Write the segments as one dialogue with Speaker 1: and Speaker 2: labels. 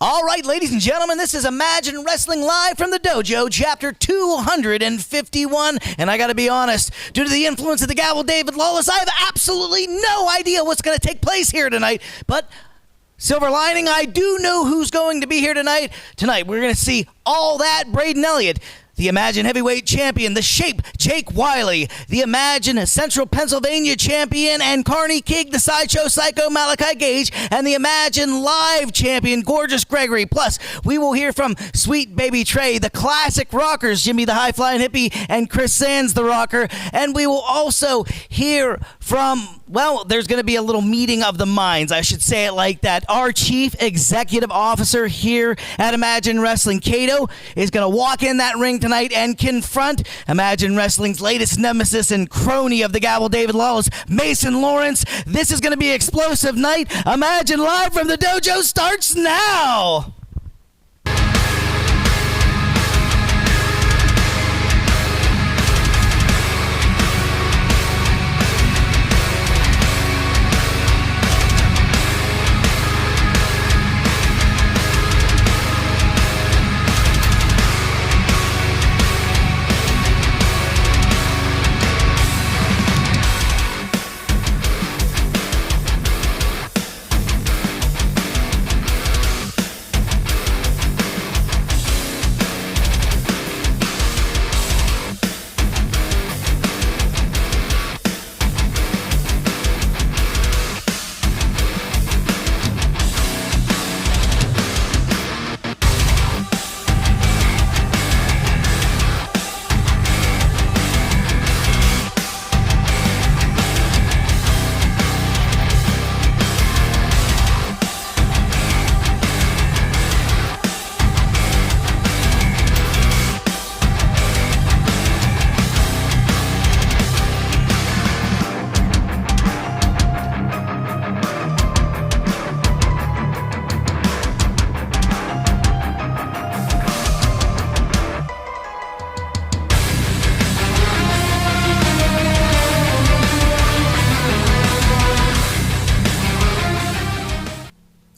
Speaker 1: All right, ladies and gentlemen, this is Imagine Wrestling Live from the Dojo, chapter 251. And I got to be honest, due to the influence of the Gavel David Lawless, I have absolutely no idea what's going to take place here tonight. But silver lining, I do know who's going to be here tonight. Tonight, we're going to see All That Braden Elliott, the Imagine Heavyweight Champion, The Shape, Jake Wiley, the Imagine Central Pennsylvania Champion, and Carney King, the Sideshow Psycho Malachi Gage, and the Imagine Live Champion, Gorgeous Gregory. Plus, we will hear from Sweet Baby Trey, the Classic Rockers, Jimmy the High Flying Hippie, and Chris Sands the Rocker. And we will also hear from, well, there's going to be a little meeting of the minds, I should say it like that. Our Chief Executive Officer here at Imagine Wrestling, Kato, is going to walk in that ring tonight and confront Imagine Wrestling's latest nemesis and crony of the Gavel David Lawless, Mason Lawrence. This is going to be an explosive night. Imagine Live from the Dojo starts now.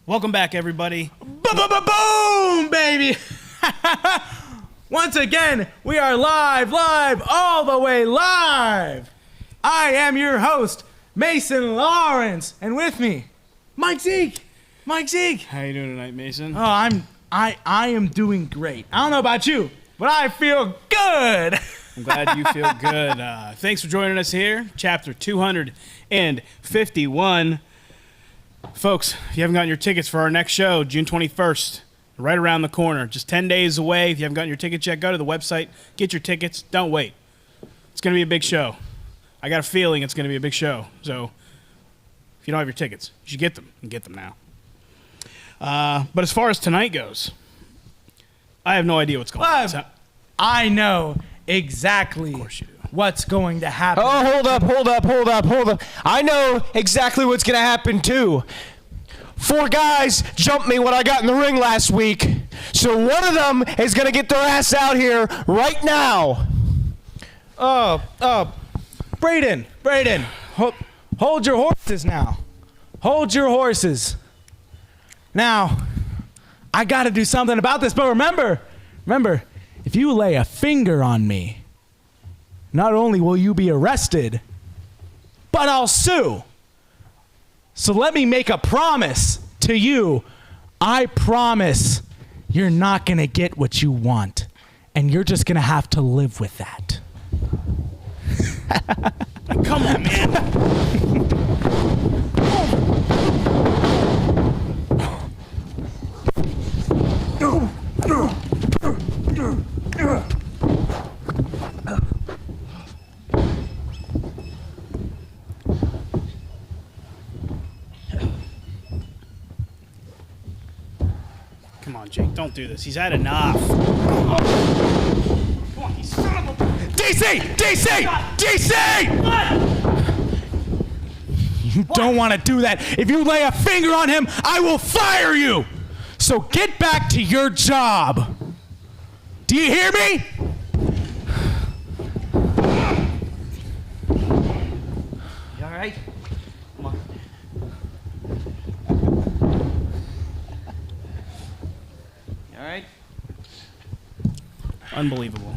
Speaker 2: Welcome back, everybody.
Speaker 3: Boom, baby! Once again, we are live, all the way live. I am your host, Mason Lawrence, and with me, Mike Zeke.
Speaker 2: How you doing tonight, Mason?
Speaker 3: Oh, I am doing great. I don't know about you, but I feel good.
Speaker 2: I'm glad you feel good. Thanks for joining us here, chapter 251. Folks, if you haven't gotten your tickets for our next show, June 21st, right around the corner, just 10 days away. If you haven't gotten your tickets yet, go to the website, get your tickets. Don't wait. It's going to be a big show. I got a feeling it's going to be a big show. So if you don't have your tickets, you should get them and get them now. But as far as tonight goes, I have no idea what's going on.
Speaker 3: I know exactly what's going to happen.
Speaker 4: Oh, hold up. I know exactly what's going to happen, too. 4 guys jumped me when I got in the ring last week. So one of them is going to get their ass out here right now.
Speaker 3: Braden, hold your horses now. Hold your horses. Now, I got to do something about this, but remember, if you lay a finger on me, not only will you be arrested, but I'll sue. So let me make a promise to you. I promise you're not going to get what you want, and you're just going to have to live with that.
Speaker 2: Come on, man. Come on, Jake, don't do this. He's had enough. Come on, you son of a...
Speaker 3: DC! What? You don't want to do that. If you lay a finger on him, I will fire you. So get back to your job. Do you hear me?
Speaker 1: You all right? Come on.
Speaker 2: Unbelievable.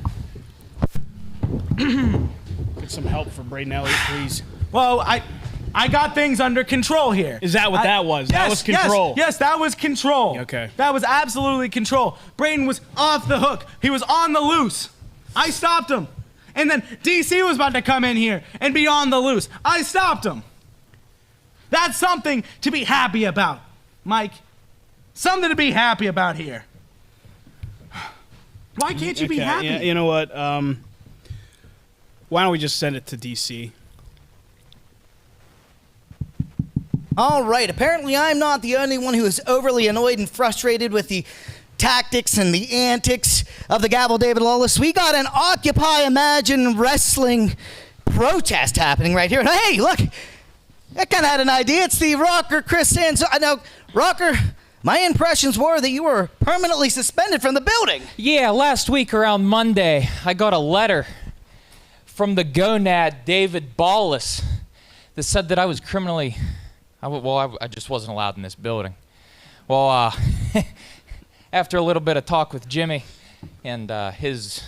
Speaker 2: Get some help for Braden Elliott, please.
Speaker 3: Well, I got things under control here.
Speaker 2: Is that what that was? That was control.
Speaker 3: Yes, that was control.
Speaker 2: Okay.
Speaker 3: That was absolutely control. Braden was off the hook. He was on the loose. I stopped him. And then DC was about to come in here and be on the loose. I stopped him. That's something to be happy about, Mike. Something to be happy about here. Why can't you be happy?
Speaker 2: Yeah, you know what? Why don't we just send it to DC?
Speaker 1: All right, apparently I'm not the only one who is overly annoyed and frustrated with the tactics and the antics of the Gavel David Lawless. We got an Occupy Imagine Wrestling protest happening right here. And hey, look, I kind of had an idea. It's the Rocker Chris Sands. Now, Rocker, my impressions were that you were permanently suspended from the building.
Speaker 5: Yeah, last week around Monday, I got a letter from the gonad David Lawless that said that I was criminally... I just wasn't allowed in this building. Well, after a little bit of talk with Jimmy and his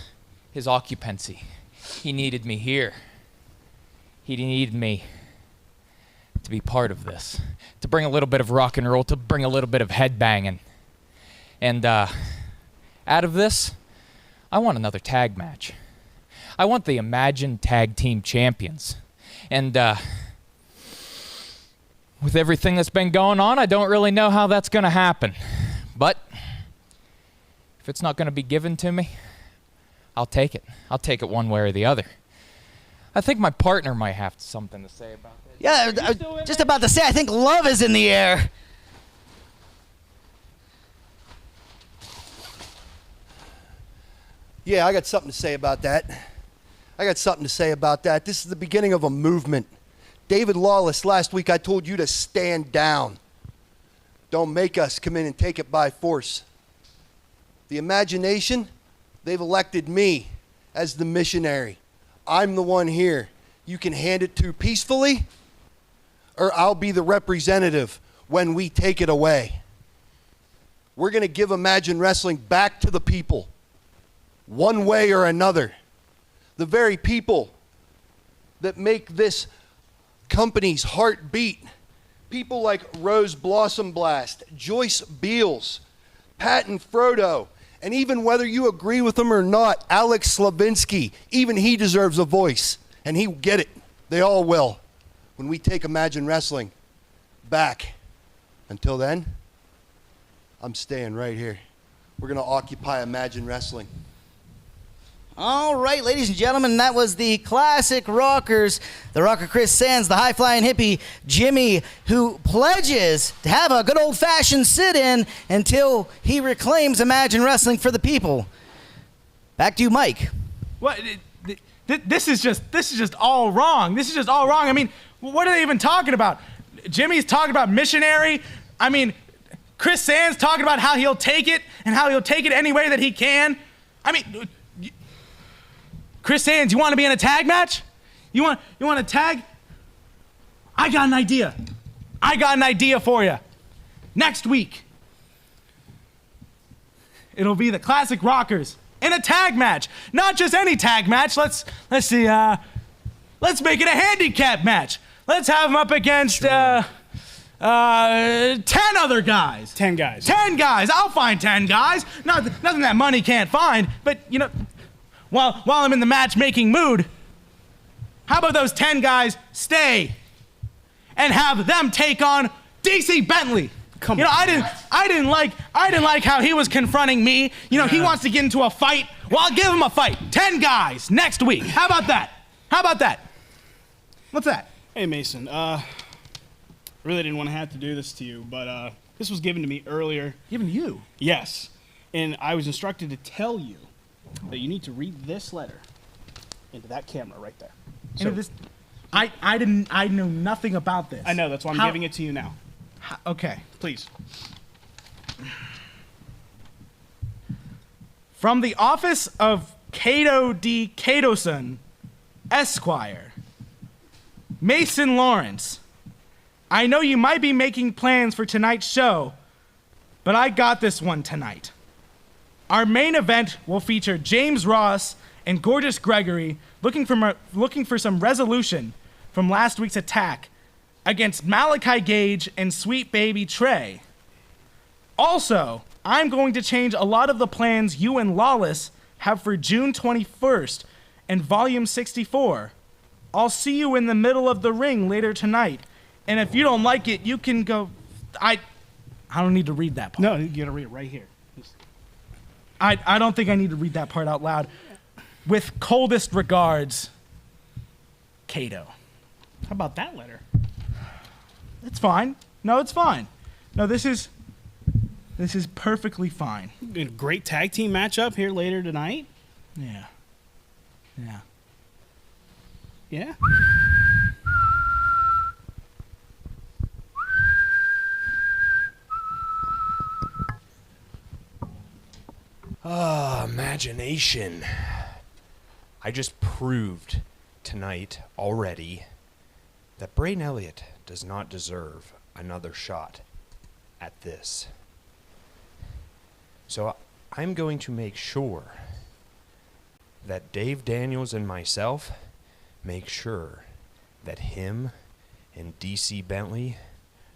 Speaker 5: occupancy, he needed me here. He needed me to be part of this, to bring a little bit of rock and roll, to bring a little bit of headbanging. And out of this, I want another tag match. I want the Imagine Tag Team Champions. And with everything that's been going on, I don't really know how that's going to happen. But if it's not going to be given to me, I'll take it. I'll take it one way or the other. I think my partner might have something to say about this.
Speaker 1: Yeah, I was just about to say, I think love is in the air.
Speaker 6: Yeah, I got something to say about that. This is the beginning of a movement. David Lawless, last week I told you to stand down. Don't make us come in and take it by force. The imagination, they've elected me as the missionary. I'm the one here. You can hand it to peacefully, or I'll be the representative when we take it away. We're going to give Imagine Wrestling back to the people, one way or another. The very people that make this company's heart beat. People like Rose Blossom Blast, Joyce Beals, Patton Frodo, and even whether you agree with them or not, Alex Slavinsky, even he deserves a voice, and he'll get it. They all will when we take Imagine Wrestling back. Until then, I'm staying right here. We're going to occupy Imagine Wrestling.
Speaker 1: All right, ladies and gentlemen, that was the classic rockers, the rocker Chris Sands, the high-flying hippie Jimmy, who pledges to have a good old-fashioned sit-in until he reclaims Imagine Wrestling for the people. Back to you, Mike.
Speaker 3: What? This is just all wrong. This is just all wrong. I mean, what are they even talking about? Jimmy's talking about missionary. I mean, Chris Sands talking about how he'll take it and how he'll take it any way that he can. I mean, Chris Sands, you want to be in a tag match? You want a tag? I got an idea. I got an idea for you. Next week, it'll be the Classic Rockers in a tag match. Not just any tag match. Let's see. Let's make it a handicap match. Let's have them up against 10 other guys.
Speaker 2: 10 guys.
Speaker 3: 10 guys. I'll find 10 guys. Nothing that money can't find. But you know, while I'm in the matchmaking mood, how about those 10 guys stay and have them take on DC Bentley?
Speaker 2: Come
Speaker 3: on.
Speaker 2: I
Speaker 3: didn't like how he was confronting me. You know, he wants to get into a fight. Well, I'll give him a fight. 10 guys next week. How about that? What's that?
Speaker 2: Hey, Mason. I really didn't want to have to do this to you, but this was given to me earlier.
Speaker 3: Given to you?
Speaker 2: Yes. And I was instructed to tell you that you need to read this letter into that camera right there.
Speaker 3: So, this, I know nothing about this.
Speaker 2: I know, that's why I'm giving it to you now.
Speaker 3: Okay.
Speaker 2: Please.
Speaker 3: From the office of Cato D. Catoson, Esquire, Mason Lawrence, I know you might be making plans for tonight's show, but I got this one tonight. Our main event will feature James Ross and Gorgeous Gregory looking for some resolution from last week's attack against Malachi Gage and Sweet Baby Trey. Also, I'm going to change a lot of the plans you and Lawless have for June 21st and Volume 64. I'll see you in the middle of the ring later tonight. And if you don't like it, you can go... I don't need to read that part.
Speaker 2: No, you got to read it right here.
Speaker 3: I don't think I need to read that part out loud. With coldest regards, Kato.
Speaker 2: How about that letter?
Speaker 3: It's fine. No, it's fine. No, this is perfectly fine.
Speaker 2: A great tag team matchup here later tonight.
Speaker 3: Yeah. Yeah.
Speaker 2: Yeah.
Speaker 4: Imagination. I just proved tonight already that Braden Elliott does not deserve another shot at this. So I'm going to make sure that Dave Daniels and myself make sure that him and DC Bentley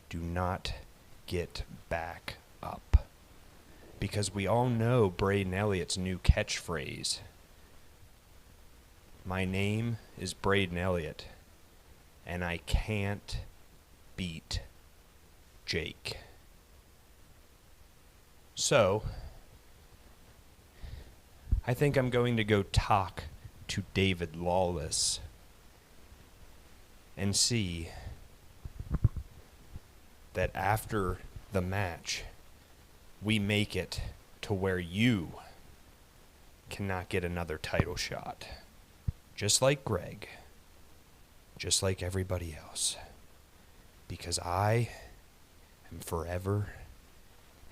Speaker 4: do not get back up. Because we all know Braden Elliott's new catchphrase. My name is Braden Elliott, and I can't beat Jake. So, I think I'm going to go talk to David Lawless and see that after the match, we make it to where you cannot get another title shot. Just like Greg. Just like everybody else. Because I am forever,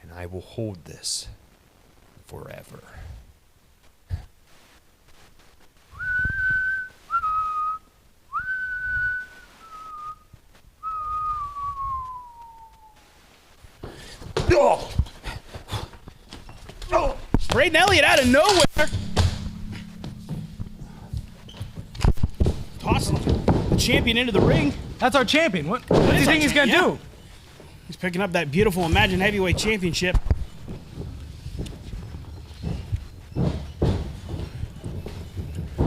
Speaker 4: and I will hold this forever.
Speaker 2: Oh! Oh! Braden Elliott out of nowhere! Tossing the champion into the ring.
Speaker 3: That's our champion. What do you think he's going to do?
Speaker 2: He's picking up that beautiful Imagine Heavyweight Championship.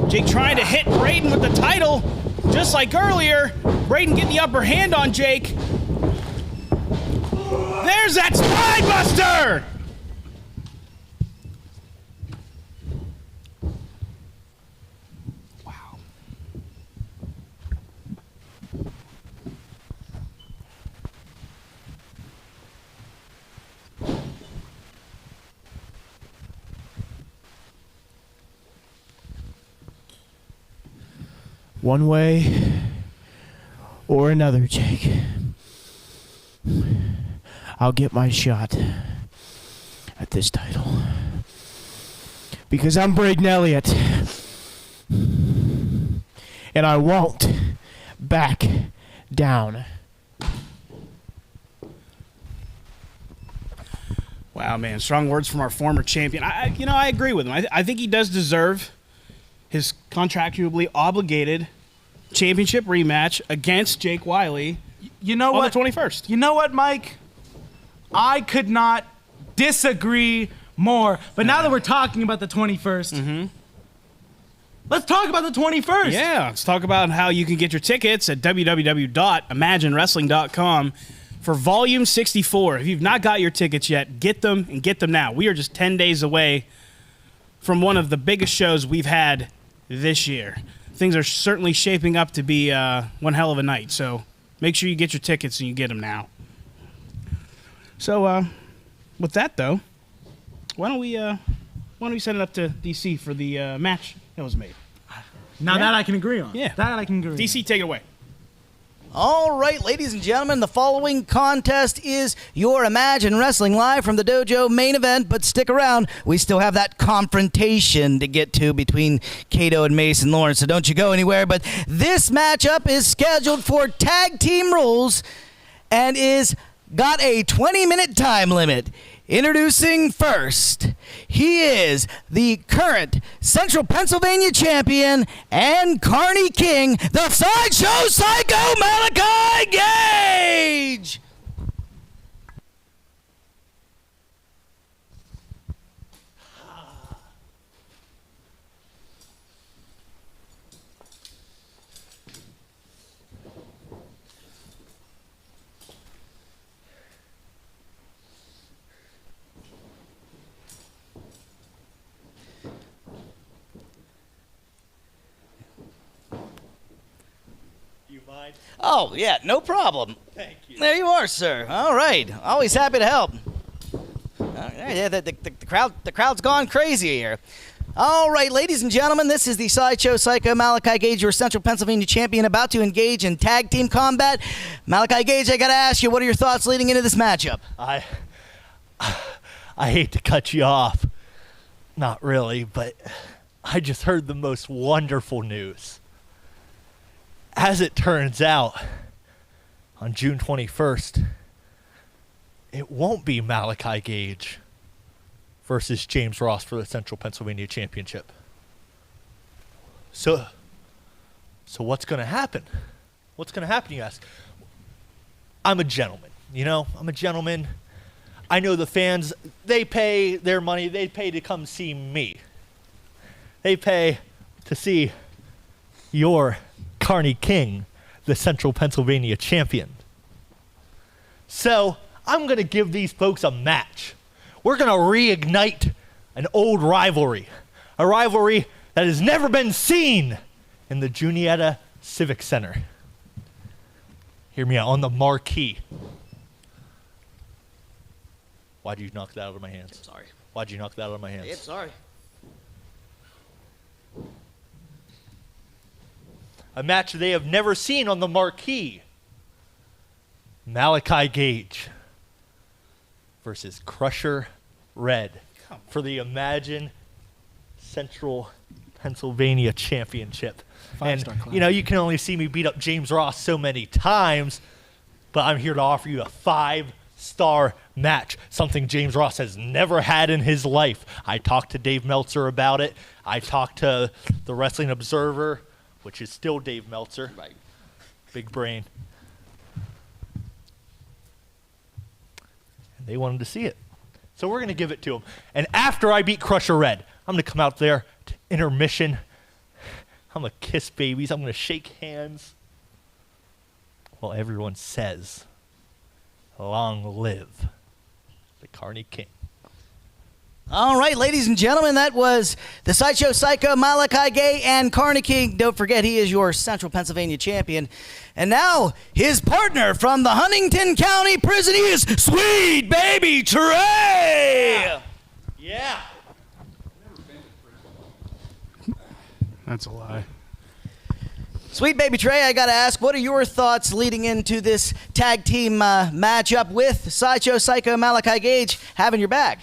Speaker 2: Jake trying to hit Braden with the title, just like earlier. Braden getting the upper hand on Jake. There's that Spine Buster! Wow.
Speaker 4: One way or another, Jake. I'll get my shot at this title. Because I'm Braden Elliott. And I won't back down.
Speaker 2: Wow, man, strong words from our former champion. I agree with him. I think he does deserve his contractually obligated championship rematch against Jake Wiley
Speaker 3: You know
Speaker 2: on
Speaker 3: what?
Speaker 2: the 21st.
Speaker 3: You know what, Mike? I could not disagree more. But now that we're talking about the 21st, let's talk about the 21st.
Speaker 2: Yeah, let's talk about how you can get your tickets at www.imaginewrestling.com for Volume 64. If you've not got your tickets yet, get them and get them now. We are just 10 days away from one of the biggest shows we've had this year. Things are certainly shaping up to be one hell of a night, so make sure you get your tickets and you get them now. So, with that though, why don't we send it up to DC for the match that was made?
Speaker 3: Now that I can agree on.
Speaker 2: Yeah.
Speaker 3: That I can agree on.
Speaker 2: DC, take it away.
Speaker 1: All right, ladies and gentlemen, the following contest is your Imagine Wrestling Live from the Dojo main event, but stick around. We still have that confrontation to get to between Kato and Mason Lawrence, so don't you go anywhere. But this matchup is scheduled for tag team rules and is got a 20-minute time limit. Introducing first, he is the current Central Pennsylvania champion and Carney King, the Sideshow Psycho Malachi Gage! Oh, yeah, no problem.
Speaker 7: Thank you.
Speaker 1: There you are, sir. All right. Always happy to help. Yeah, the crowd's gone crazy here. All right, ladies and gentlemen, this is the Sideshow Psycho Malachi Gage, your Central Pennsylvania champion, about to engage in tag team combat. Malachi Gage, I got to ask you, what are your thoughts leading into this matchup?
Speaker 7: I hate to cut you off. Not really, but I just heard the most wonderful news. As it turns out, on June 21st, it won't be Malachi Gage versus James Ross for the Central Pennsylvania Championship. So what's going to happen? What's going to happen, you ask? I'm a gentleman, I'm a gentleman. I know the fans, they pay their money, they pay to come see me. They pay to see your Carney King, the Central Pennsylvania champion. So I'm going to give these folks a match. We're going to reignite an old rivalry, a rivalry that has never been seen in the Juniata Civic Center. Hear me out, on the marquee. Why'd you knock that out of my hands?
Speaker 1: I'm sorry.
Speaker 7: Why'd you knock that out of my hands?
Speaker 1: I'm sorry.
Speaker 7: A match they have never seen on the marquee. Malachi Gage versus Crusher Red for the Imagine Central Pennsylvania Championship.
Speaker 2: Five-star
Speaker 7: And,
Speaker 2: class.
Speaker 7: you can only see me beat up James Ross so many times, but I'm here to offer you a 5-star match, something James Ross has never had in his life. I talked to Dave Meltzer about it. I talked to the Wrestling Observer, which is still Dave Meltzer.
Speaker 1: Right.
Speaker 7: Big brain. And they wanted to see it. So we're going to give it to them. And after I beat Crusher Red, I'm going to come out there to intermission. I'm going to kiss babies. I'm going to shake hands. While everyone says, long live the Carney King.
Speaker 1: All right, ladies and gentlemen, that was the Sideshow Psycho, Malachi Gay, and Carney King. Don't forget, he is your Central Pennsylvania champion. And now, his partner from the Huntington County Prison, he is Sweet Baby Trey!
Speaker 7: Yeah.
Speaker 2: That's a lie.
Speaker 1: Sweet Baby Trey, I got to ask, what are your thoughts leading into this tag team matchup with Sideshow Psycho, Malachi Gage having your back?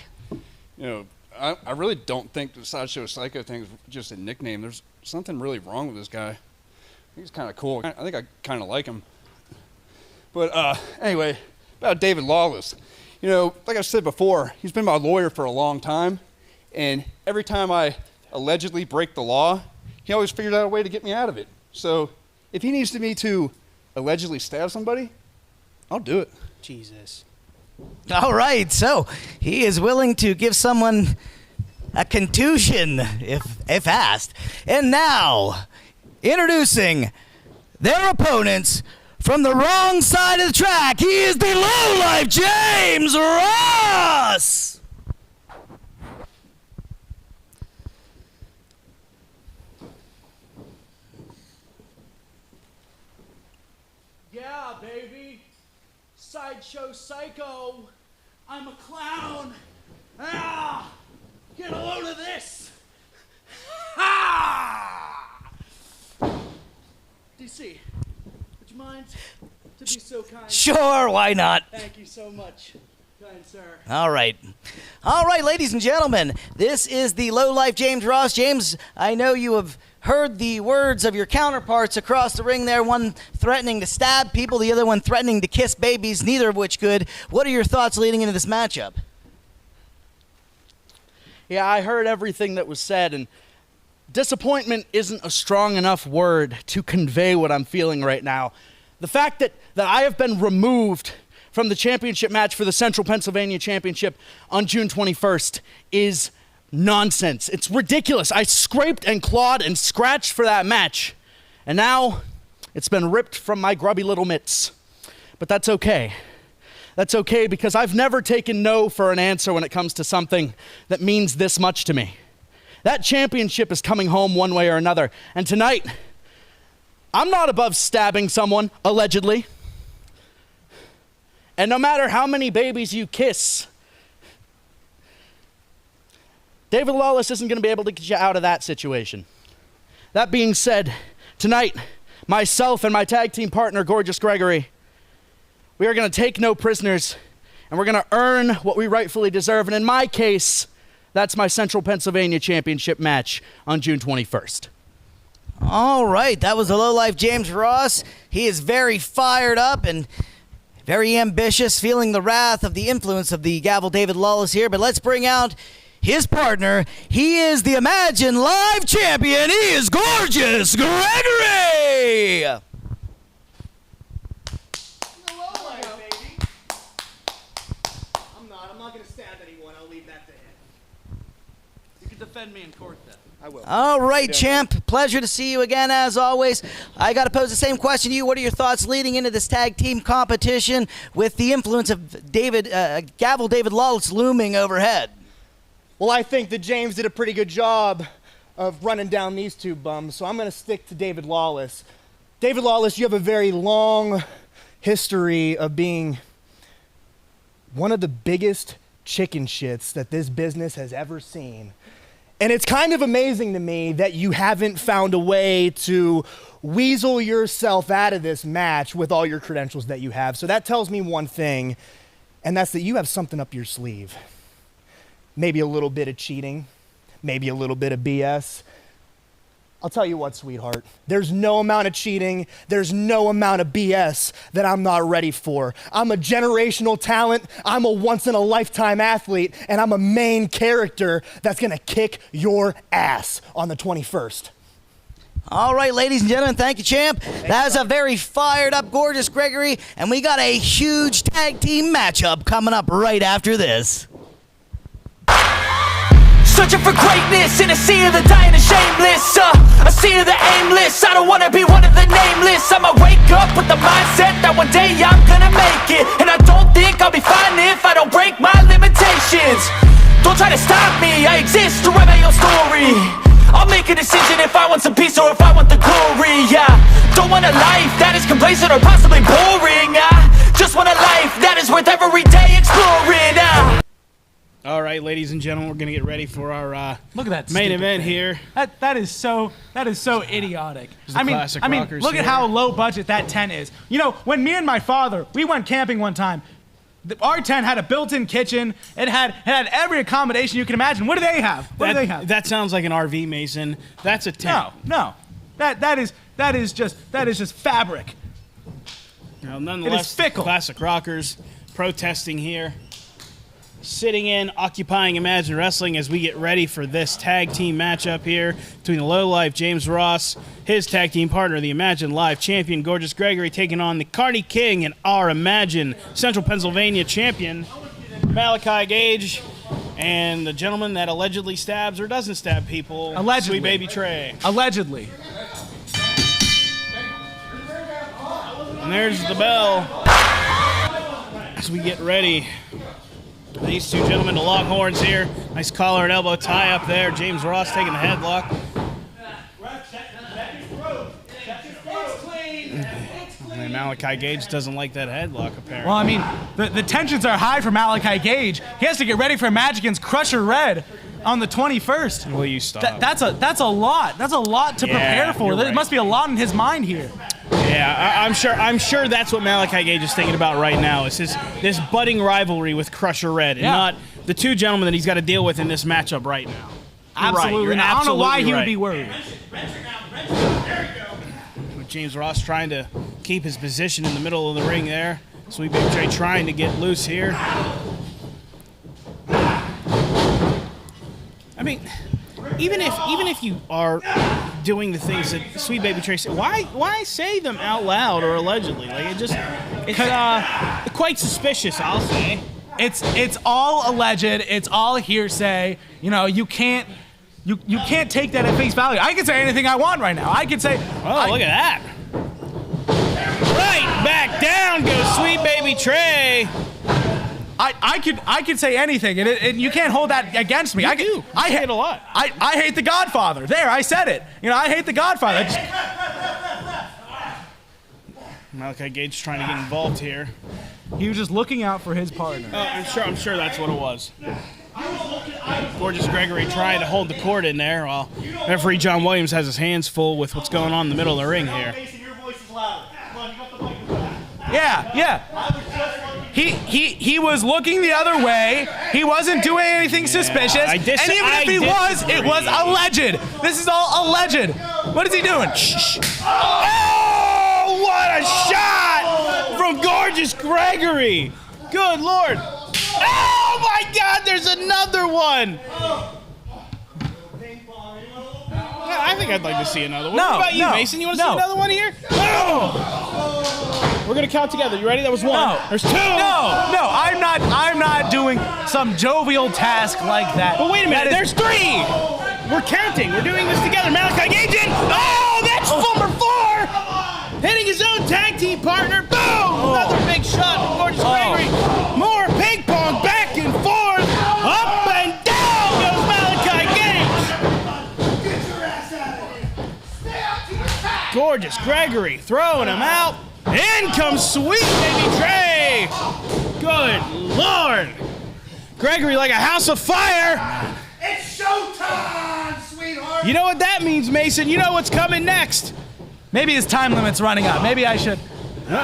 Speaker 8: I really don't think the Sideshow Psycho thing is just a nickname. There's something really wrong with this guy. I think he's kind of cool. I think I kind of like him. But anyway, about David Lawless. Like I said before, he's been my lawyer for a long time. And every time I allegedly break the law, he always figures out a way to get me out of it. So if he needs me to allegedly stab somebody, I'll do it.
Speaker 3: Jesus.
Speaker 1: All right, so he is willing to give someone a contusion if asked. And now, introducing their opponents from the wrong side of the track, he is the lowlife James Ross!
Speaker 3: Yeah, baby. Sideshow Psycho. I'm a clown. Ah! Get a load of this. Ha! DC, would you mind to be so kind?
Speaker 1: Sure, why not?
Speaker 3: Thank you so much, kind sir.
Speaker 1: All right, ladies and gentlemen, this is the lowlife James Ross. James, I know you have heard the words of your counterparts across the ring there, one threatening to stab people, the other one threatening to kiss babies, neither of which good. What are your thoughts leading into this matchup?
Speaker 9: Yeah, I heard everything that was said, and disappointment isn't a strong enough word to convey what I'm feeling right now. The fact that I have been removed from the championship match for the Central Pennsylvania Championship on June 21st is nonsense. It's ridiculous. I scraped and clawed and scratched for that match, and now it's been ripped from my grubby little mitts. But that's okay. That's okay because I've never taken no for an answer when it comes to something that means this much to me. That championship is coming home one way or another. And tonight, I'm not above stabbing someone, allegedly. And no matter how many babies you kiss, David Lawless isn't going to be able to get you out of that situation. That being said, tonight, myself and my tag team partner, Gorgeous Gregory, we are going to take no prisoners, and we're going to earn what we rightfully deserve. And in my case, that's my Central Pennsylvania Championship match on June 21st.
Speaker 1: All right, that was the lowlife James Ross. He is very fired up and very ambitious, feeling the wrath of the influence of the Gavel David Lawless here. But let's bring out his partner. He is the Imagine Live champion. He is Gorgeous Gregory.
Speaker 9: I'm not going to stab anyone. I'll leave that to him. You can defend me in court then. I will.
Speaker 1: All right, champ. Pleasure to see you again, as always. I got to pose the same question to you. What are your thoughts leading into this tag team competition with the influence of Gavel David Lawless looming overhead?
Speaker 10: Well, I think that James did a pretty good job of running down these two bums, so I'm going to stick to David Lawless. David Lawless, you have a very long history of being one of the biggest chicken shits that this business has ever seen. And it's kind of amazing to me that you haven't found a way to weasel yourself out of this match with all your credentials that you have. So that tells me one thing, and that's that you have something up your sleeve. Maybe a little bit of cheating, maybe a little bit of BS. I'll tell you what, sweetheart, there's no amount of cheating, there's no amount of BS that I'm not ready for. I'm a generational talent, I'm a once-in-a-lifetime athlete, and I'm a main character that's gonna kick your ass on the 21st.
Speaker 1: All right, ladies and gentlemen, thank you, champ. That is a very fired up Gorgeous Gregory, and we got a huge tag team matchup coming up right after this.
Speaker 11: Searching for greatness in a sea of the dying and shameless, a sea of the aimless. I don't wanna be one of the nameless. I'ma wake up with the mindset that one day I'm gonna make it, and I don't think I'll be fine if I don't break my limitations. Don't try to stop me, I exist to write my own story. I'll make a decision if I want some peace or if I want the glory. Yeah, don't want a life that is complacent or possibly boring. I just want a life that is worth every day exploring.
Speaker 2: All right, ladies and gentlemen, we're going to get ready for our
Speaker 3: Look at that
Speaker 2: main
Speaker 3: stupid
Speaker 2: event
Speaker 3: thing.
Speaker 2: here.
Speaker 3: That is so idiotic.
Speaker 2: the classic
Speaker 3: I mean,
Speaker 2: rockers
Speaker 3: look at
Speaker 2: here.
Speaker 3: how low budget that tent is. You know, when me and my father, we went camping one time, our tent had a built-in kitchen. It had every accommodation you can imagine. What do they have? What do they have?
Speaker 2: That sounds like an RV, Mason. That's a tent.
Speaker 3: No. That is just fabric.
Speaker 2: Now, nonetheless,
Speaker 3: fickle.
Speaker 2: classic rockers protesting here. Sitting in, occupying Imagine Wrestling as we get ready for this tag team matchup here between the lowlife James Ross, his tag team partner, the Imagine Live champion Gorgeous Gregory, taking on the Carney King and our Imagine Central Pennsylvania champion Malachi Gage, and the gentleman that allegedly stabs or doesn't stab people,
Speaker 3: Allegedly.
Speaker 2: Sweet Baby Trey.
Speaker 3: Allegedly.
Speaker 2: And there's the bell as we get ready. These two gentlemen to lock horns here. Nice collar and elbow tie up there. James Ross taking the headlock. And Malachi Gage doesn't like that headlock, apparently.
Speaker 3: Well, I mean, the tensions are high for Malachi Gage. He has to get ready for Match against Crusher Red on the 21st.
Speaker 2: Will you stop?
Speaker 3: That's a lot. That's a lot to prepare for.
Speaker 2: you're
Speaker 3: There
Speaker 2: right.
Speaker 3: must be a lot in his mind here.
Speaker 2: Yeah, I'm sure that's what Malachi Gage is thinking about right now. Is this budding rivalry with Crusher Red, and not the two gentlemen that he's got to deal with in this matchup right now.
Speaker 3: Absolutely.
Speaker 2: Right,
Speaker 3: I don't know why
Speaker 2: absolutely
Speaker 3: he would
Speaker 2: right.
Speaker 3: be worried.
Speaker 2: With James Ross trying to keep his position in the middle of the ring there. Sweet Baby Trey trying to get loose here. mean, even if you are doing the things that Sweet Baby Trey said, why say them out loud or allegedly? Like it's quite suspicious, I'll say.
Speaker 3: It's all alleged. It's all hearsay. You know, you can't take that at face value. I can say anything I want right now. I can say,
Speaker 2: oh, look at that. Right back down goes Sweet Baby Trey.
Speaker 3: I could say anything, and you can't hold that against me. I
Speaker 2: say it a lot.
Speaker 3: I hate The Godfather. There, I said it. You know, I hate The Godfather.
Speaker 2: Malachi Gage trying to get involved here.
Speaker 3: He was just looking out for his partner.
Speaker 2: I'm sure that's what it was. Gorgeous Gregory trying to hold the court in there while referee John Williams has his hands full with what's going on in the middle of the ring here.
Speaker 3: Yeah. He was looking the other way. He wasn't doing anything suspicious. And even if he was, it was alleged. This is all alleged. What is he doing? Shh.
Speaker 2: Oh, what a shot from Gorgeous Gregory. Good Lord. Oh, my God, there's another one. I think I'd like to see another one. What about you, Mason? You want to see another one here? We're gonna count together. You ready? That was one.
Speaker 3: No.
Speaker 2: There's two.
Speaker 3: No, I'm not doing some jovial task like that.
Speaker 2: But wait a minute, there's three. We're counting. We're doing this together. Malachi Gage in. Oh, that's number 4. Hitting his own tag team partner. Boom! Another big shot from Gorgeous Gregory. More ping pong back and forth. Up and down goes Malachi Gage. Get your ass out of here. Stay out to your back. Gorgeous Gregory throwing him out. In comes Sweet Baby Trey. Good Lord. Gregory like a house of fire.
Speaker 10: It's showtime, sweetheart.
Speaker 2: You know what that means, Mason. You know what's coming next.
Speaker 3: Maybe his time limit's running out. Maybe I should.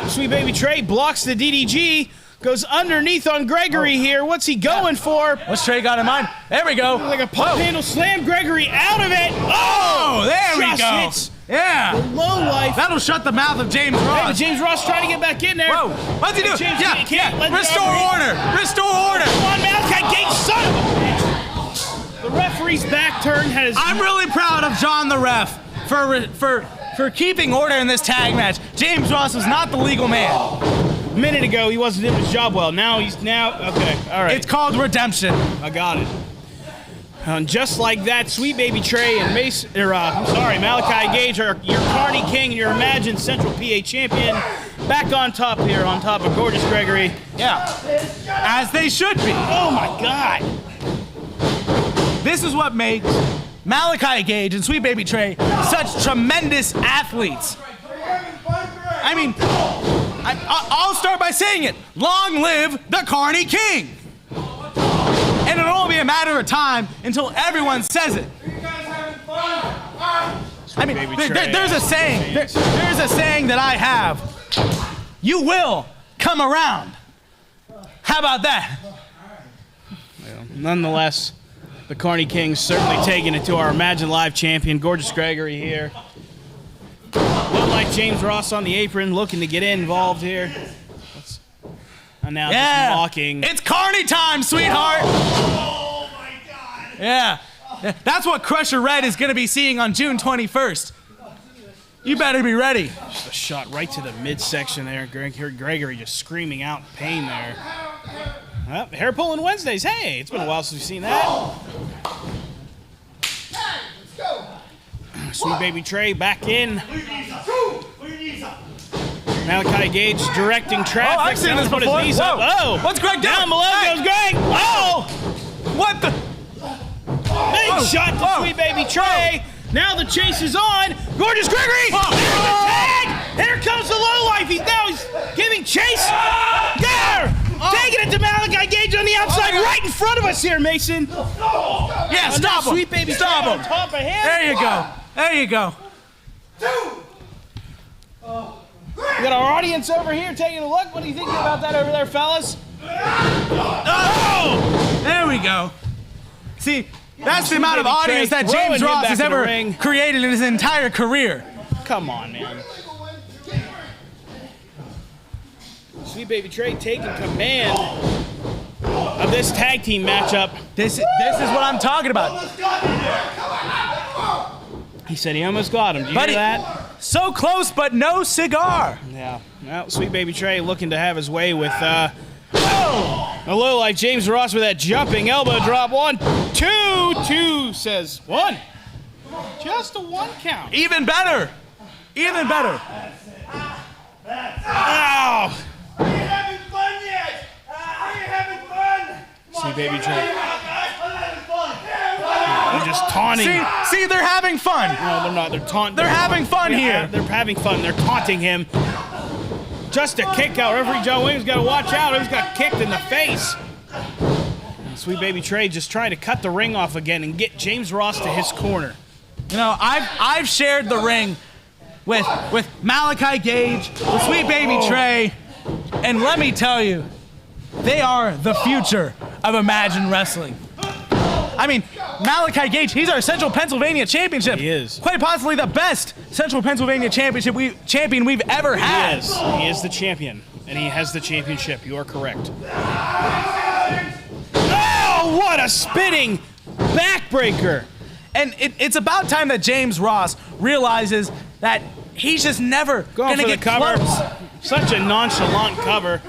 Speaker 2: Sweet Baby Trey blocks the DDG. Goes underneath on Gregory here. What's he going for?
Speaker 3: What's Trey got in mind? There we go.
Speaker 2: Like a pump handle slam. Gregory out of it. Oh,
Speaker 3: there we go.
Speaker 2: Hits
Speaker 3: yeah.
Speaker 2: The low life.
Speaker 3: That'll shut the mouth of James Ross.
Speaker 2: Hey, James Ross trying to get back in there.
Speaker 3: Whoa. What's he doing?
Speaker 2: Can't
Speaker 3: Restore order. Restore order.
Speaker 2: Come on, Malachi Gage, son of a bitch. The referee's back turn has.
Speaker 3: I'm really proud of John the ref for keeping order in this tag match. James Ross was not the legal man.
Speaker 2: A minute ago, he wasn't doing his job well. Now he's okay. All right.
Speaker 3: It's called redemption.
Speaker 2: I got it. And just like that, Sweet Baby Trey and Malachi Gage are your Carney King and your Imagine Central PA champion. Back on top here, on top of Gorgeous Gregory.
Speaker 3: Yeah. As they should be.
Speaker 2: Oh my God.
Speaker 3: This is what makes Malachi Gage and Sweet Baby Trey such tremendous athletes. I mean, I'll start by saying it. Long live the Carney King. And it'll only be a matter of time until everyone says it. I mean, there's a saying. There's a saying that I have. You will come around. How about that?
Speaker 2: Well, nonetheless, the Carney King's certainly taking it to our Imagine Live champion, Gorgeous Gregory here. Looked like James Ross on the apron, looking to get involved here. And now just mocking.
Speaker 3: It's Carney time, sweetheart.
Speaker 10: Oh my God.
Speaker 3: Yeah. That's what Crusher Red is going to be seeing on June 21st. You better be ready.
Speaker 2: Just a shot right to the midsection there. Gregory just screaming out pain there. Hair pulling Wednesdays. Hey, it's been a while since we've seen that.
Speaker 10: Let's go.
Speaker 2: Sweet Baby Trey back in. Malachi Gage directing traffic.
Speaker 3: Oh, I've seen this before.
Speaker 2: His knees up. Oh,
Speaker 3: what's Greg doing?
Speaker 2: Down below goes Greg. Oh,
Speaker 3: what the?
Speaker 2: Big shot to Sweet Baby Trey. Now the chase is on. Gorgeous Gregory. There's the tag. Here comes the lowlife. He's giving chase. There. Taking it to Malachi Gage on the outside, right in front of us here, Mason.
Speaker 3: Yeah, stop him.
Speaker 2: Sweet Baby
Speaker 3: Stop
Speaker 2: Trey
Speaker 3: him.
Speaker 2: on top of him.
Speaker 3: There you go. There you go.
Speaker 2: We got our audience over here taking a look. What are you thinking about that over there, fellas?
Speaker 3: Oh! There we go. See, that's the amount of audience that James Ross has ever created in his entire career.
Speaker 2: Come on, man. Sweet Baby Trey taking command of this tag team matchup.
Speaker 3: This is what I'm talking about.
Speaker 2: He said he almost got him. Do you
Speaker 3: Buddy,
Speaker 2: hear that?
Speaker 3: So close, but no cigar.
Speaker 2: Yeah. Well, Sweet Baby Trey looking to have his way with a little like James Ross with that jumping elbow drop. 1, 2, 2 says 1. Just a 1 count.
Speaker 3: Even better. Even better.
Speaker 2: Ow!
Speaker 11: Are you having fun yet? Are you having fun?
Speaker 2: Sweet Baby Trey.
Speaker 11: They're
Speaker 2: They're just taunting.
Speaker 3: See, they're having fun.
Speaker 2: No, they're not. They're taunting.
Speaker 3: They're having fun here.
Speaker 2: They're having fun. They're taunting him. Just a kick out. Referee John Williams got to watch out. He's got kicked in the face. And Sweet Baby Trey just trying to cut the ring off again and get James Ross to his corner.
Speaker 3: You know, I've shared the ring with Malachi Gage, with Sweet Baby Trey, and let me tell you, they are the future of Imagine Wrestling. I mean, Malachi Gage, he's our Central Pennsylvania Championship.
Speaker 2: He is.
Speaker 3: Quite possibly the best Central Pennsylvania champion we've ever had.
Speaker 2: Yes, he is the champion, and he has the championship. You are correct. Oh, what a spinning backbreaker.
Speaker 3: And it's about time that James Ross realizes that he's just never
Speaker 2: Going
Speaker 3: gonna
Speaker 2: for the
Speaker 3: get
Speaker 2: cover.
Speaker 3: close.
Speaker 2: Such a nonchalant cover.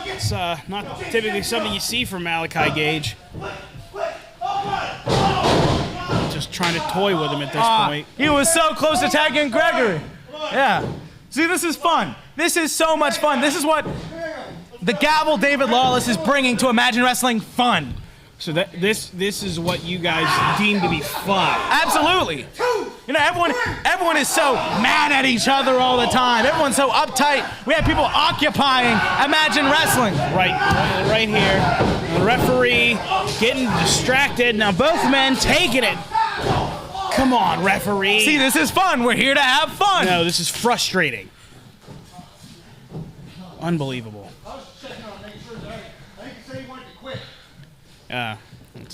Speaker 2: It's not typically something you see from Malachi Gage. Just trying to toy with him at this point.
Speaker 3: He was so close to tagging Gregory. Yeah. See, this is fun. This is so much fun. This is what the Gavel David Lawless is bringing to Imagine Wrestling fun.
Speaker 2: So this is what you guys deem to be fun.
Speaker 3: Absolutely. You know, everyone is so mad at each other all the time. Everyone's so uptight. We have people occupying Imagine Wrestling.
Speaker 2: Right here. The referee getting distracted. Now both men taking it. Come on, referee.
Speaker 3: See, this is fun. We're here to have fun.
Speaker 2: No, this is frustrating. Unbelievable.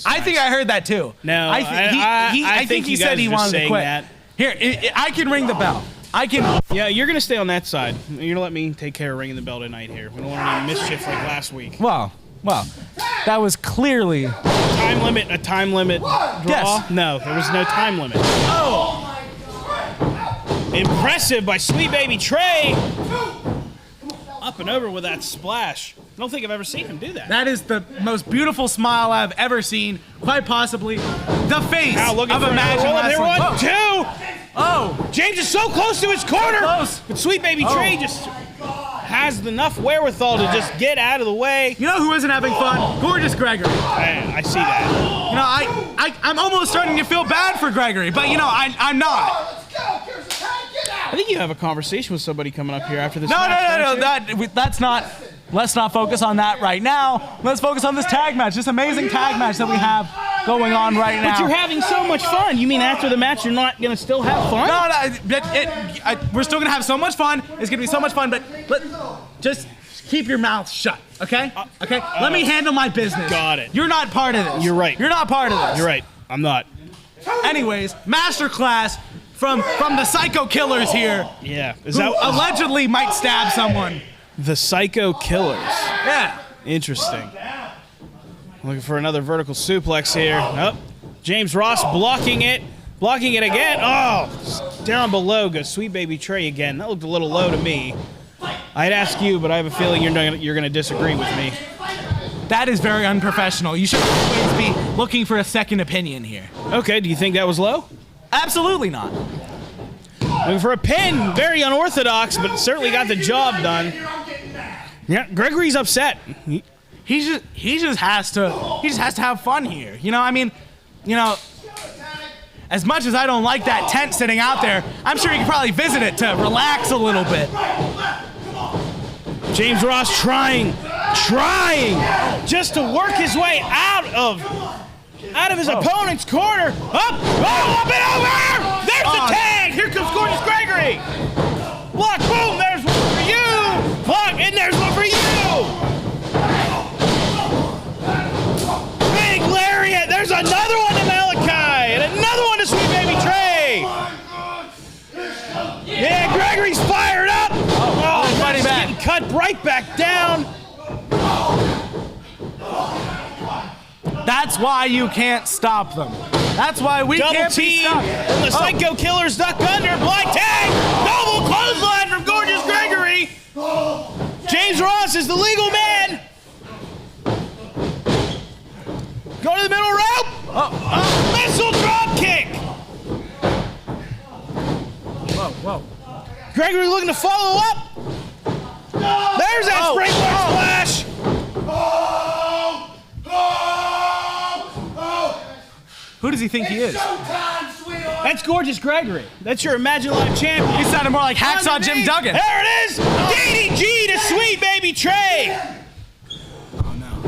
Speaker 3: I think I heard that too.
Speaker 2: No,
Speaker 3: I think he said he wanted to quit.
Speaker 2: That.
Speaker 3: Here, I can ring the bell. I can.
Speaker 2: Yeah, you're gonna stay on that side. You're gonna let me take care of ringing the bell tonight here. We don't want any mischief like last week.
Speaker 3: Well, that was clearly
Speaker 2: A time limit draw?
Speaker 3: Yes.
Speaker 2: No, there was no time limit.
Speaker 3: Oh!
Speaker 2: Impressive by Sweet Baby Trey. Up and over with that splash. I don't think I've ever seen him do that.
Speaker 3: That is the most beautiful smile I've ever seen. Quite possibly the face
Speaker 2: Now
Speaker 3: of
Speaker 2: looking for
Speaker 3: Imagine
Speaker 2: another
Speaker 3: Wrestling.
Speaker 2: one,
Speaker 3: Whoa.
Speaker 2: two.
Speaker 3: Oh!
Speaker 2: James is so close to his corner.
Speaker 3: Close.
Speaker 2: But Sweet Baby Trey just has enough wherewithal to just get out of the way.
Speaker 3: You know who isn't having fun? Gorgeous Gregory.
Speaker 2: I see that.
Speaker 3: You know, I'm almost starting to feel bad for Gregory, but you know, I'm not.
Speaker 2: I think you have a conversation with somebody coming up here after this
Speaker 3: No,
Speaker 2: match, don't you?
Speaker 3: that's not. Let's not focus on that right now. Let's focus on this tag match, this amazing tag match that we have going on right now.
Speaker 2: But you're having so much fun. You mean after the match you're not going to still have fun?
Speaker 3: No, we're still gonna have so much fun. It's gonna be so much fun, but just keep your mouth shut, okay? Okay. Let me handle my business.
Speaker 2: Got it.
Speaker 3: You're not part of this.
Speaker 2: You're right.
Speaker 3: You're not part of this.
Speaker 2: You're right. I'm not.
Speaker 3: Anyways, masterclass from the Psycho Killers here.
Speaker 2: Yeah. Is
Speaker 3: Who
Speaker 2: that
Speaker 3: allegedly might stab someone.
Speaker 2: the Psycho Killers?
Speaker 3: Yeah.
Speaker 2: Interesting. Looking for another vertical suplex here. Nope. James Ross blocking it again. Oh, down below goes Sweet Baby Trey again. That looked a little low to me. I'd ask you, but I have a feeling you're going to disagree with me.
Speaker 3: That is very unprofessional. You should always be looking for a second opinion here.
Speaker 2: Okay, do you think that was low?
Speaker 3: Absolutely not.
Speaker 2: Looking for a pin. Very unorthodox, but certainly got the job done. Yeah, Gregory's upset.
Speaker 3: He just has to have fun here. You know, I mean, you know, as much as I don't like that tent sitting out there, I'm sure you could probably visit it to relax a little bit.
Speaker 2: James Ross trying just to work his way out of his opponent's corner. Up and over! There's the tag! Here comes Gorgeous Gregory! Block, boom, there's one for you! Block, and there's one for you! Big lariat! There's another one to Malachi! And another one to Sweet Baby Trey! Yeah, Gregory's fired up!
Speaker 3: Fighting back.
Speaker 2: Getting cut right back down.
Speaker 3: That's why you can't stop them. That's why we
Speaker 2: Double
Speaker 3: can't be
Speaker 2: team.
Speaker 3: stopped.
Speaker 2: And the Psycho Killers duck under. Blind tag. Double clothesline from Gorgeous Gregory. James Ross is the legal man. Go to the middle rope. Missile drop kick.
Speaker 3: Whoa.
Speaker 2: Gregory looking to follow up. There's that springboard splash.
Speaker 3: Who does he think he is?
Speaker 2: That's Gorgeous Gregory. That's your Imagine Live champion.
Speaker 3: He sounded more like Hacksaw Jim Duggan.
Speaker 2: There it is. DDG to Sweet Baby Trey.
Speaker 3: Oh, no.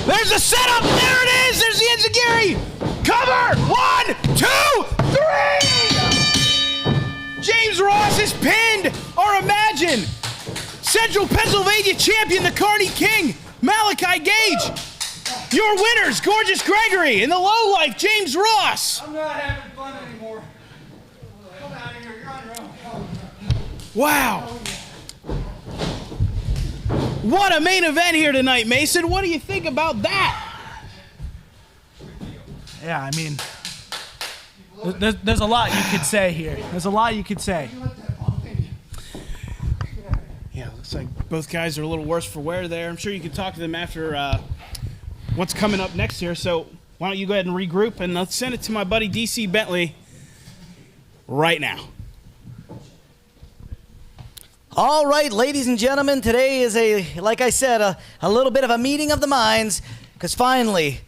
Speaker 2: There's the setup. There it is. There's the Enziguri. Cover. 1, 2, 3. James Ross is pinned. Or Imagine. Central Pennsylvania champion, the Carney King, Malachi Gage. Your winners, Gorgeous Gregory, and the lowlife, James Ross.
Speaker 10: I'm not having fun anymore. Come out of here. You're on your own.
Speaker 2: Wow. What a main event here tonight, Mason. What do you think about that?
Speaker 3: Yeah, I mean, there's a lot you could say here. There's a lot you could say.
Speaker 2: Yeah, looks like both guys are a little worse for wear there. I'm sure you can talk to them after what's coming up next here. So why don't you go ahead and regroup, and let's send it to my buddy DC Bentley right now.
Speaker 1: All right, ladies and gentlemen, today is like I said, a little bit of a meeting of the minds, because finally,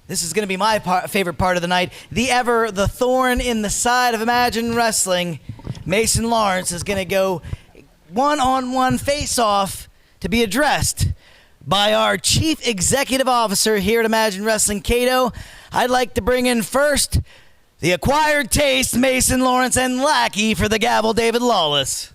Speaker 1: this is going to be my favorite part of the night. The thorn in the side of Imagine Wrestling, Mason Lawrence is going to go one-on-one face-off to be addressed by our Chief Executive Officer here at Imagine Wrestling, Cato. I'd like to bring in first the acquired taste, Mason Lawrence, and lackey for the gavel, David Lawless.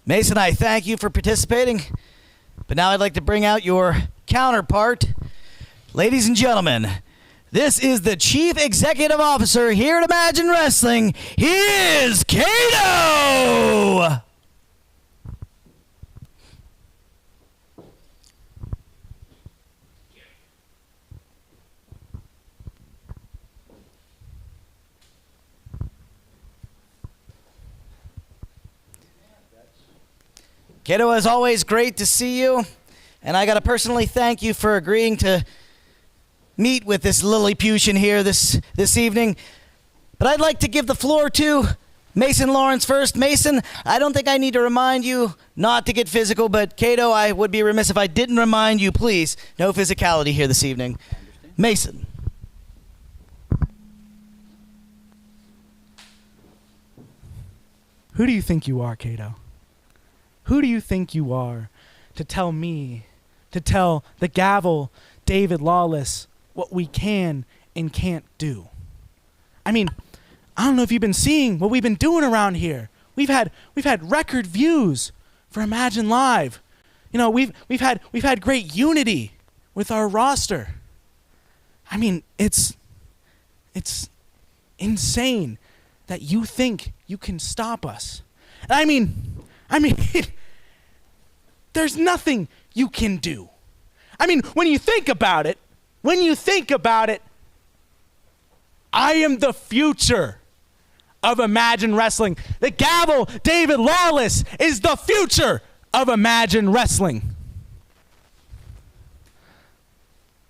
Speaker 1: Mason, I thank you for participating, but now I'd like to bring out your counterpart. Ladies and gentlemen, this is the Chief Executive Officer here at Imagine Wrestling. He is Cato! Cato, as always, great to see you. And I got to personally thank you for agreeing to meet with this Lilliputian here this evening. But I'd like to give the floor to Mason Lawrence first. Mason, I don't think I need to remind you not to get physical, but Cato, I would be remiss if I didn't remind you, please, no physicality here this evening. Mason.
Speaker 3: Who do you think you are, Cato? Who do you think you are to tell me, to tell the gavel, David Lawless, what we can and can't do? I mean, I don't know if you've been seeing what we've been doing around here. We've had record views for Imagine Live. You know, we've had great unity with our roster. I mean, it's insane that you think you can stop us. I mean, there's nothing you can do. I mean, when you think about it, I am the future of Imagine Wrestling. The gavel, David Lawless, is the future of Imagine Wrestling.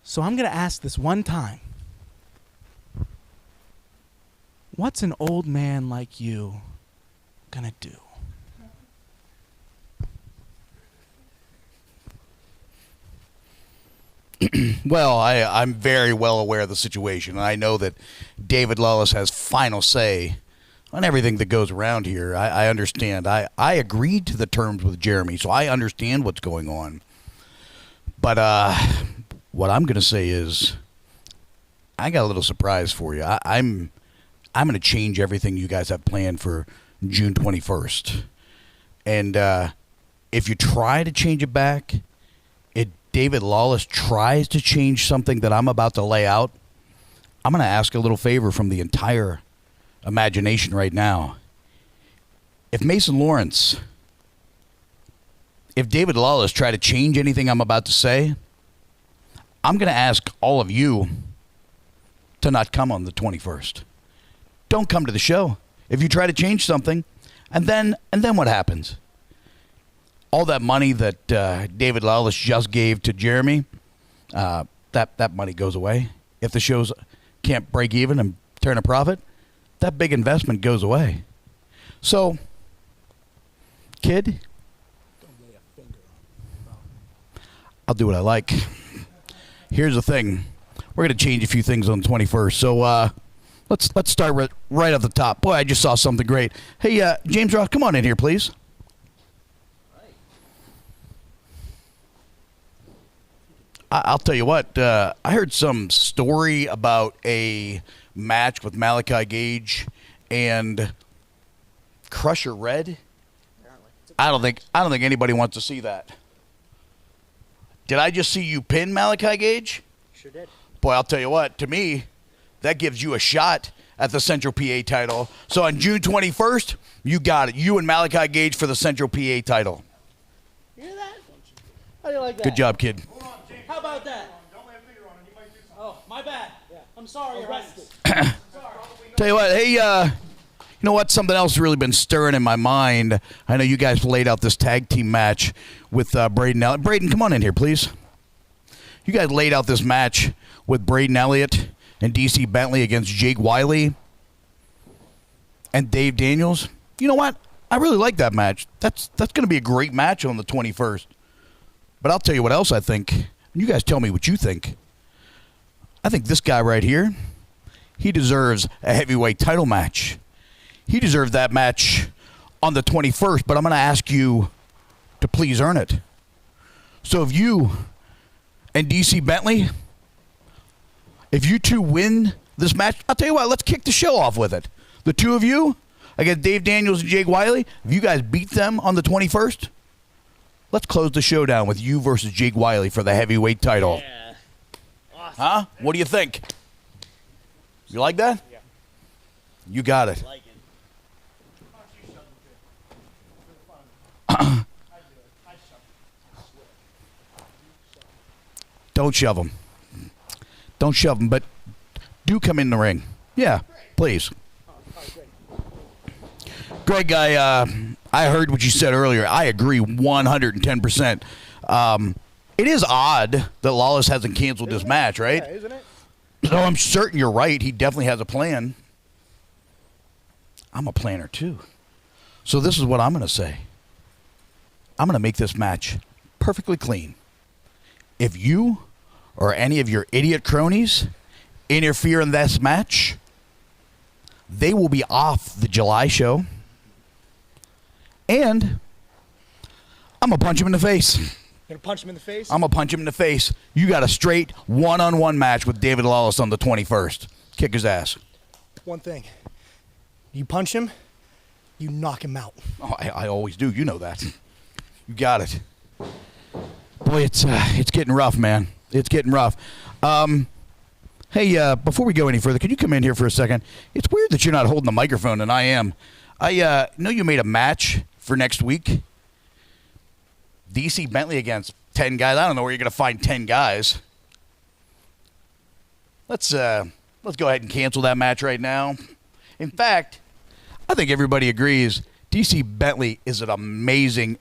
Speaker 3: So I'm going to ask this one time. What's an old man like you going to do?
Speaker 12: Well, I'm very well aware of the situation, and I know that David Lawless has final say on everything that goes around here. I understand. I agreed to the terms with Jeremy, so I understand what's going on. But what I'm going to say is I got a little surprise for you. I'm going to change everything you guys have planned for June 21st. And if you try to change it back, it David Lawless tries to change something that I'm about to lay out, I'm going to ask a little favor from the entire imagination right now. If Mason Lawrence, if David Lawless try to change anything I'm about to say, I'm going to ask all of you to not come on the 21st. Don't come to the show. If you try to change something, and then what happens? All that money that David Lawless just gave to Jeremy, that money goes away. If the shows can't break even and turn a profit, that big investment goes away. So, kid, I'll do what I like. Here's the thing. We're going to change a few things on the 21st. So, let's start right off the top. Boy, I just saw something great. Hey, James Ross, come on in here, please. I'll tell you what. I heard some story about a match with Malachi Gage and Crusher Red. I don't think anybody wants to see that. Did I just see you pin Malachi Gage?
Speaker 10: Sure did.
Speaker 12: Boy, I'll tell you what. To me, that gives you a shot at the Central PA title. So on June 21st, you got it. You and Malachi Gage for the Central PA title.
Speaker 9: You hear that? How do you like that?
Speaker 12: Good job, kid.
Speaker 9: How about that? Oh, my bad. I'm sorry, arrested.
Speaker 12: Tell you what, hey, you know what? Something else has really been stirring in my mind. I know you guys laid out this tag team match with Braden Elliott. Braden, come on in here, please. You guys laid out this match with Braden Elliott and DC Bentley against Jake Wiley and Dave Daniels. You know what? I really like that match. That's going to be a great match on the 21st. But I'll tell you what else I think. You guys tell me what you think. I think this guy right here, he deserves a heavyweight title match. He deserves that match on the 21st, but I'm going to ask you to please earn it. So if you and DC Bentley, if you two win this match, I'll tell you what, let's kick the show off with it. The two of you, against Dave Daniels and Jake Wiley, if you guys beat them on the 21st, let's close the show down with you versus Jake Wiley for the heavyweight title.
Speaker 10: Yeah. Awesome.
Speaker 12: Huh? What do you think? You like that?
Speaker 10: Yeah.
Speaker 12: You got it.
Speaker 10: Like it.
Speaker 12: Don't shove them. Don't shove them, but do come in the ring. Yeah, please. Greg, I heard what you said earlier. I agree 110%. It is odd that Lawless hasn't canceled this match, right?
Speaker 10: Yeah, isn't it?
Speaker 12: So I'm certain you're right. He definitely has a plan. I'm a planner, too. So this is what I'm going to say. I'm going to make this match perfectly clean. If you or any of your idiot cronies interfere in this match, they will be off the July show. And I'm going to punch him in the face.
Speaker 10: Gonna punch him in the face?
Speaker 12: I'm going to punch him in the face. You got a straight one-on-one match with David Lawless on the 21st. Kick his ass.
Speaker 10: One thing. You punch him, you knock him out.
Speaker 12: Oh, I always do. You know that. You got it. Boy, it's getting rough, man. It's getting rough. Hey, before we go any further, can you come in here for a second? It's weird that you're not holding the microphone, and I am. I know you made a match for next week. DC Bentley against 10 guys. I don't know where you're going to find 10 guys. Let's go ahead and cancel that match right now. In fact, I think everybody agrees DC Bentley is an amazing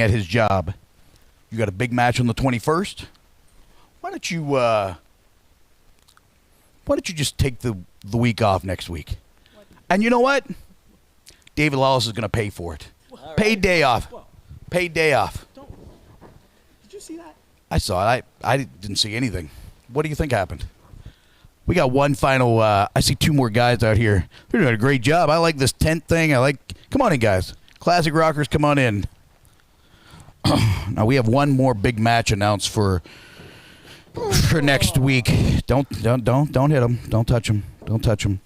Speaker 12: at his job. You got a big match on the 21st. Why don't you just take the week off next week? And you know what? David Lawless is going to pay for it. Paid day off. Paid day off.
Speaker 10: Did you see that?
Speaker 12: I saw it. I didn't see anything. What do you think happened? We got one final. I see two more guys out here. They're doing a great job. I like this tent thing. Come on in, guys. Classic Rockers, come on in. Now we have one more big match announced for next week. Don't hit him. Don't touch him. Don't touch him.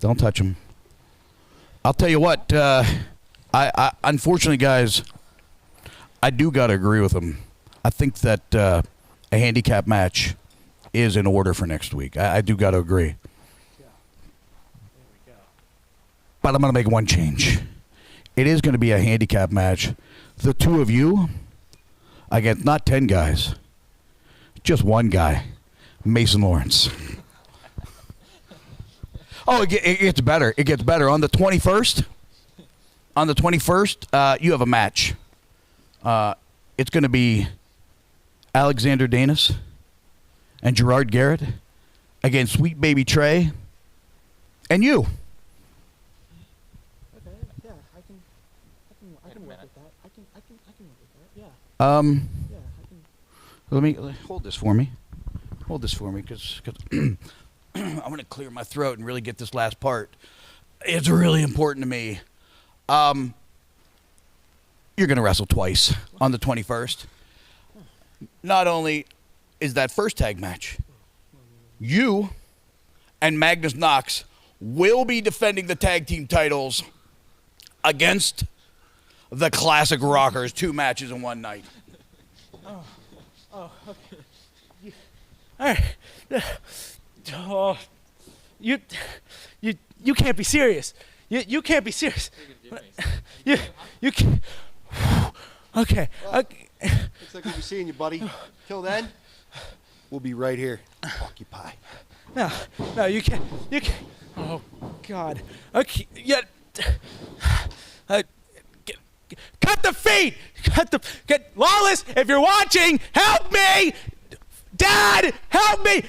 Speaker 12: Don't touch him. I'll tell you what. I unfortunately, guys, I do gotta agree with him. I think that a handicap match is in order for next week. I do got to agree. But I'm going to make one change. It is going to be a handicap match. The two of you against not 10 guys, just one guy, Mason Lawrence. Oh, it gets better. It gets better. On the 21st, you have a match. It's going to be Alexander Danis and Gerard Garrett against Sweet Baby Trey and you.
Speaker 10: Okay, yeah, I can work with that. I can work with that. Yeah.
Speaker 12: Yeah,
Speaker 10: I can.
Speaker 12: Let me hold this for me. Hold this for me, because I'm going to clear my throat and really get this last part. It's really important to me. You're going to wrestle twice on the 21st. Not only is that first tag match, you and Magnus Knox will be defending the tag team titles against the Classic Rockers, 2 matches in one night.
Speaker 3: Oh, okay. All right. Oh, you can't be serious. You can't be serious. You can't. Okay. Okay.
Speaker 6: Looks like we'll be seeing you, buddy. Till then, we'll be right here. Occupy.
Speaker 3: No, you can't. You can't. Oh, God. Okay. Yeah. Cut the feed. Get Lawless. If you're watching, help me. Dad, help me.